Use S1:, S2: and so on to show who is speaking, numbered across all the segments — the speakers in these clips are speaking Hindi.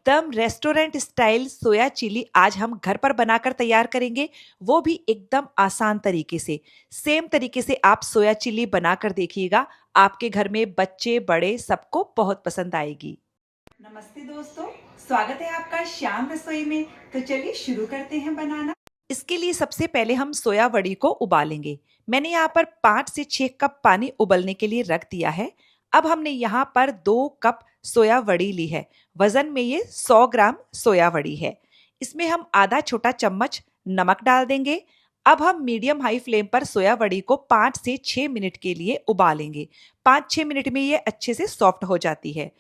S1: एकदम रेस्टोरेंट स्टाइल सोया चिली आज हम घर पर बनाकर तैयार करेंगे, वो भी एकदम आसान तरीके से। सेम तरीके से आप सोया चिली बनाकर देखिएगा, आपके घर में बच्चे बड़े सबको बहुत पसंद आएगी। नमस्ते दोस्तों, स्वागत है आपका श्याम रसोई में। तो चलिए शुरू करते हैं बनाना। इसके लिए सबसे पहले हम सोया वड़ी को उबालेंगे। मैंने यहाँ पर 5 से 6 कप पानी उबलने के लिए रख दिया है। अब हमने यहाँ पर 2 कप सोया वड़ी ली है। वजन में ये 100 ग्राम सोया वड़ी है। इसमें हम आधा छोटा चम्मच नमक डाल देंगे। अब हम मीडियम हाई फ्लेम पर सोया वड़ी को 5 से 6 मिनट के लिए उबालेंगे। 5-6 मिनट में ये अच्छे से सॉफ्ट हो जाती है।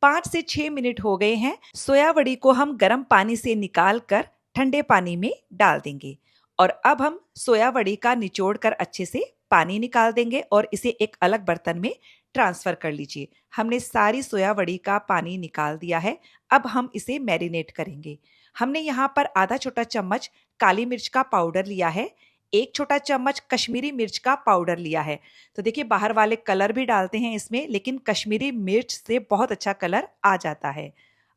S1: 5 से 6 मिनट हो गए हैं। सोया वड़ी को हम गर्म पानी से निकाल कर ठंडे पानी में डाल देंगे और अब हम सोया वड़ी का निचोड़ कर अच्छे से पानी निकाल देंगे और इसे एक अलग बर्तन में ट्रांसफर कर लीजिए। हमने सारी सोया वड़ी का पानी निकाल दिया है। अब हम इसे मैरिनेट करेंगे। हमने यहाँ पर आधा छोटा चम्मच काली मिर्च का पाउडर लिया है, 1 छोटा चम्मच कश्मीरी मिर्च का पाउडर लिया है। तो देखिए, बाहर वाले कलर भी डालते हैं इसमें, लेकिन कश्मीरी मिर्च से बहुत अच्छा कलर आ जाता है।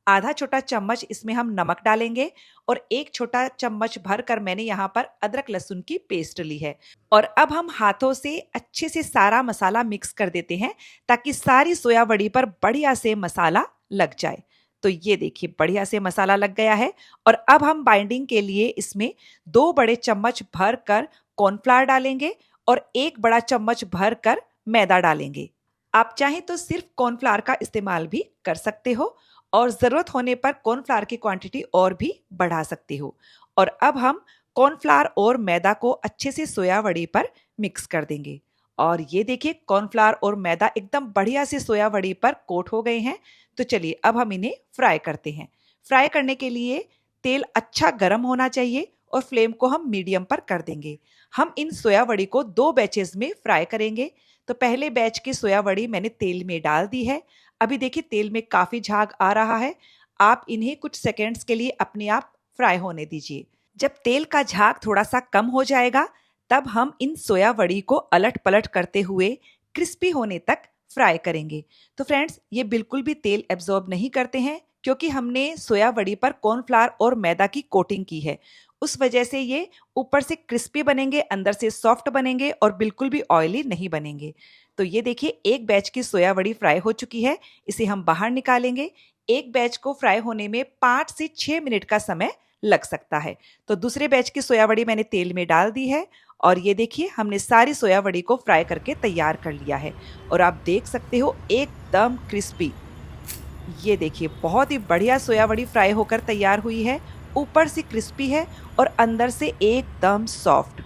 S1: आधा छोटा चम्मच इसमें हम नमक डालेंगे और 1 छोटा चम्मच भर कर मैंने यहाँ पर अदरक लहसुन की पेस्ट ली है। और अब हम हाथों से अच्छे से सारा मसाला मिक्स कर देते हैं ताकि सारी सोया वड़ी पर बढ़िया से मसाला लग जाए। तो ये देखिए, बढ़िया से मसाला लग गया है। और अब हम बाइंडिंग के लिए इसमें 2 बड़े चम्मच भर कर कॉर्नफ्लावर डालेंगे और 1 बड़ा चम्मच भर कर मैदा डालेंगे। आप चाहें तो सिर्फ कॉर्नफ्लावर का इस्तेमाल भी कर सकते हो और ज़रूरत होने पर कॉर्नफ्लावर की क्वांटिटी और भी बढ़ा सकते हो। और अब हम कॉर्नफ्लावर और मैदा को अच्छे से सोया वड़ी पर मिक्स कर देंगे। और ये देखिए, कॉर्नफ्लावर और मैदा एकदम बढ़िया से सोया वड़ी पर कोट हो गए हैं। तो चलिए अब हम इन्हें फ्राई करते हैं। फ्राई करने के लिए तेल अच्छा गर्म होना चाहिए और फ्लेम को हम मीडियम पर कर देंगे। हम इन सोया वड़ी को 2 बैचेस में फ्राई करेंगे। तो पहले बैच की सोया वड़ी मैंने तेल में डाल दी है। अभी देखिए, तेल में काफ़ी झाग आ रहा है। आप इन्हें कुछ सेकंड्स के लिए अपने आप फ्राई होने दीजिए। जब तेल का झाग थोड़ा सा कम हो जाएगा, तब हम इन सोया वड़ी को अलट पलट करते हुए क्रिस्पी होने तक फ्राई करेंगे। तो फ्रेंड्स, ये बिल्कुल भी तेल एब्जॉर्ब नहीं करते हैं क्योंकि हमने सोया वड़ी पर कॉर्नफ्लावर और मैदा की कोटिंग की है। उस वजह से ये ऊपर से क्रिस्पी बनेंगे, अंदर से सॉफ्ट बनेंगे और बिल्कुल भी ऑयली नहीं बनेंगे। तो ये देखिए, एक बैच की सोया वड़ी फ्राई हो चुकी है। इसे हम बाहर निकालेंगे। एक बैच को फ्राई होने में 5 से 6 मिनट का समय लग सकता है। तो दूसरे बैच की सोया वड़ी मैंने तेल में डाल दी है और ये देखिए, हमने सारी सोया वड़ी को फ्राई करके तैयार कर लिया है। और आप देख सकते हो, एकदम क्रिस्पी। ये देखिए, बहुत ही बढ़िया सोया वड़ी फ्राई होकर तैयार हुई है। ऊपर से क्रिस्पी है और अंदर से एकदम सॉफ्ट।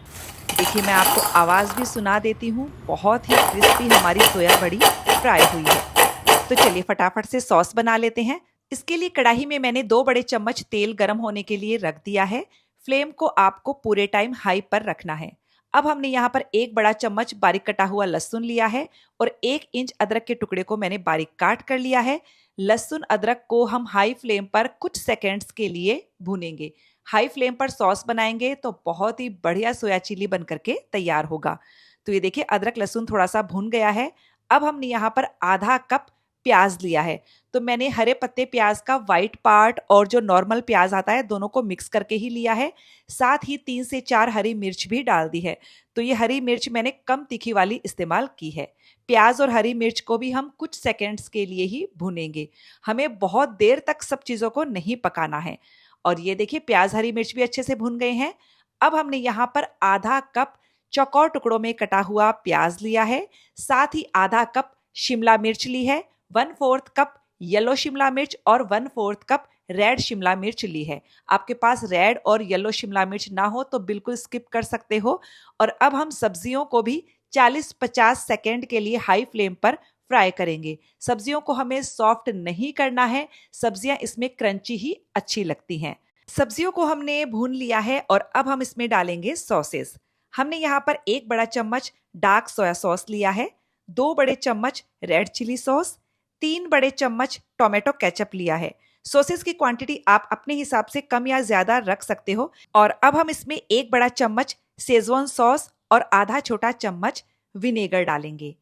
S1: देखिए, मैं आपको आवाज़ भी सुना देती हूँ, बहुत ही क्रिस्पी हमारी सोया बड़ी फ्राई हुई है। तो चलिए फटाफट से सॉस बना लेते हैं। इसके लिए कढ़ाई में मैंने 2 बड़े चम्मच तेल गरम होने के लिए रख दिया है। फ्लेम को आपको पूरे टाइम हाई पर रखना है। अब हमने यहाँ पर 1 बड़ा चम्मच बारीक कटा हुआ लहसुन लिया है और 1 इंच अदरक के टुकड़े को मैंने बारीक काट कर लिया है। लहसुन अदरक को हम हाई फ्लेम पर कुछ सेकेंड्स के लिए भूनेंगे। हाई फ्लेम पर सॉस बनाएंगे तो बहुत ही बढ़िया सोया चिली बन करके तैयार होगा। तो ये देखिए, अदरक लहसुन थोड़ा सा भुन गया है। अब हमने यहाँ पर आधा कप प्याज लिया है। तो मैंने हरे पत्ते प्याज का वाइट पार्ट और जो नॉर्मल प्याज आता है, दोनों को मिक्स करके ही लिया है। साथ ही 3 से 4 हरी मिर्च भी डाल दी है। तो ये हरी मिर्च मैंने कम तीखी वाली इस्तेमाल की है। प्याज और हरी मिर्च को भी हम कुछ सेकंड्स के लिए ही भुनेंगे। हमें बहुत देर तक सब चीज़ों को नहीं पकाना है। और ये देखिए, प्याज हरी मिर्च भी अच्छे से भुन गए हैं। अब हमने यहाँ पर आधा कप चौकोर टुकड़ों में कटा हुआ प्याज लिया है। साथ ही आधा कप शिमला मिर्च ली है, 1/4 कप येलो शिमला मिर्च और 1/4 कप रेड शिमला मिर्च ली है। आपके पास रेड और येलो शिमला मिर्च ना हो तो बिल्कुल स्किप कर सकते हो। और अब हम सब्जियों को भी 40-50 सेकेंड के लिए हाई फ्लेम पर फ्राई करेंगे। सब्जियों को हमें सॉफ्ट नहीं करना है, सब्जियां इसमें क्रंची ही अच्छी लगती हैं। सब्जियों को हमने भून लिया है और अब हम इसमें डालेंगे सॉसेस। हमने यहाँ पर 1 बड़ा चम्मच डार्क सोया सॉस लिया है, 2 बड़े चम्मच रेड चिली सॉस, 3 बड़े चम्मच टोमेटो केचप लिया है। सॉसेस की क्वांटिटी आप अपने हिसाब से कम या ज्यादा रख सकते हो। और अब हम इसमें 1 बड़ा चम्मच शेजवान सॉस और आधा छोटा चम्मच विनेगर डालेंगे।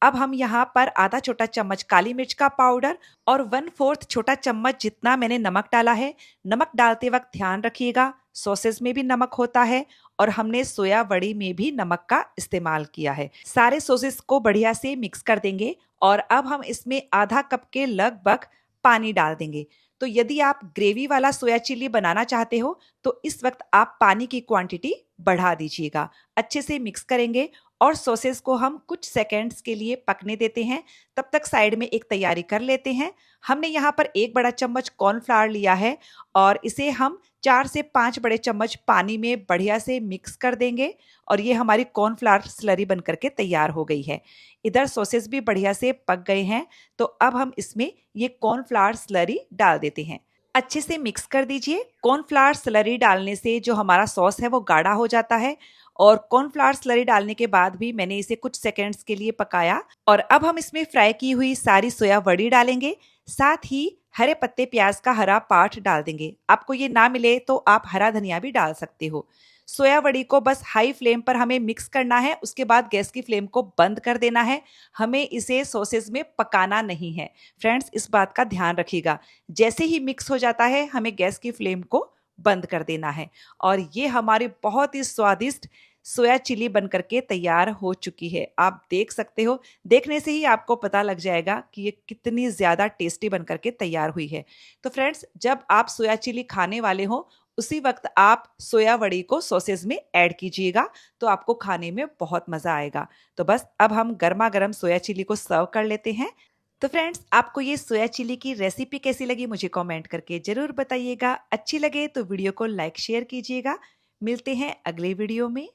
S1: अब हम यहाँ पर आधा छोटा चम्मच काली मिर्च का पाउडर और 1/4 छोटा चम्मच जितना मैंने नमक डाला है। नमक डालते वक्त ध्यान रखिएगा, सॉसेस में भी नमक होता है और हमने सोया वड़ी में भी नमक का इस्तेमाल किया है। सारे सॉसेस को बढ़िया से मिक्स कर देंगे और अब हम इसमें आधा कप के लगभग पानी डाल देंगे। तो यदि आप ग्रेवी वाला सोया चिली बनाना चाहते हो तो इस वक्त आप पानी की क्वांटिटी बढ़ा दीजिएगा। अच्छे से मिक्स करेंगे और सॉसेस को हम कुछ सेकंड्स के लिए पकने देते हैं। तब तक साइड में एक तैयारी कर लेते हैं। हमने यहाँ पर 1 बड़ा चम्मच कॉर्नफ्लावर लिया है और इसे हम 4 से 5 बड़े चम्मच पानी में बढ़िया से मिक्स कर देंगे और ये हमारी कॉर्नफ्लावर स्लरी बन करके तैयार हो गई है। इधर सॉसेस भी बढ़िया से पक गए हैं, तो अब हम इसमें ये कॉर्नफ्लावर स्लरी डाल देते हैं। अच्छे से मिक्स कर दीजिए। कॉर्नफ्लावर स्लरी डालने से जो हमारा सॉस है वो गाढ़ा हो जाता है और कॉर्नफ्लावर स्लरी डालने के बाद भी मैंने इसे कुछ सेकंड्स के लिए पकाया और अब हम इसमें फ्राई की हुई सारी सोया वड़ी डालेंगे। साथ ही हरे पत्ते प्याज का हरा पार्ट डाल देंगे। आपको ये ना मिले तो आप हरा धनिया भी डाल सकते हो। सोया वड़ी को बस हाई फ्लेम पर हमें मिक्स करना है, उसके बाद गैस की फ्लेम को बंद कर देना है। हमें इसे सॉसेस में पकाना नहीं है। फ्रेंड्स, इस बात का ध्यान रखिएगा। जैसे ही मिक्स हो जाता है हमें गैस की फ्लेम को बंद कर देना है और ये हमारी बहुत ही स्वादिष्ट सोया चिली बन करके तैयार हो चुकी है। आप देख सकते हो, देखने से ही आपको पता लग जाएगा कि ये कितनी ज़्यादा टेस्टी बन करके तैयार हुई है। तो फ्रेंड्स, जब आप सोया चिली खाने वाले हो उसी वक्त आप सोया वड़ी को सॉसेज में ऐड कीजिएगा, तो आपको खाने में बहुत मज़ा आएगा। तो बस अब हम गर्मा गर्म सोया चिली को सर्व कर लेते हैं। तो फ्रेंड्स, आपको ये सोया चिली की रेसिपी कैसी लगी मुझे कमेंट करके ज़रूर बताइएगा। अच्छी लगे तो वीडियो को लाइक शेयर कीजिएगा। मिलते हैं अगले वीडियो में।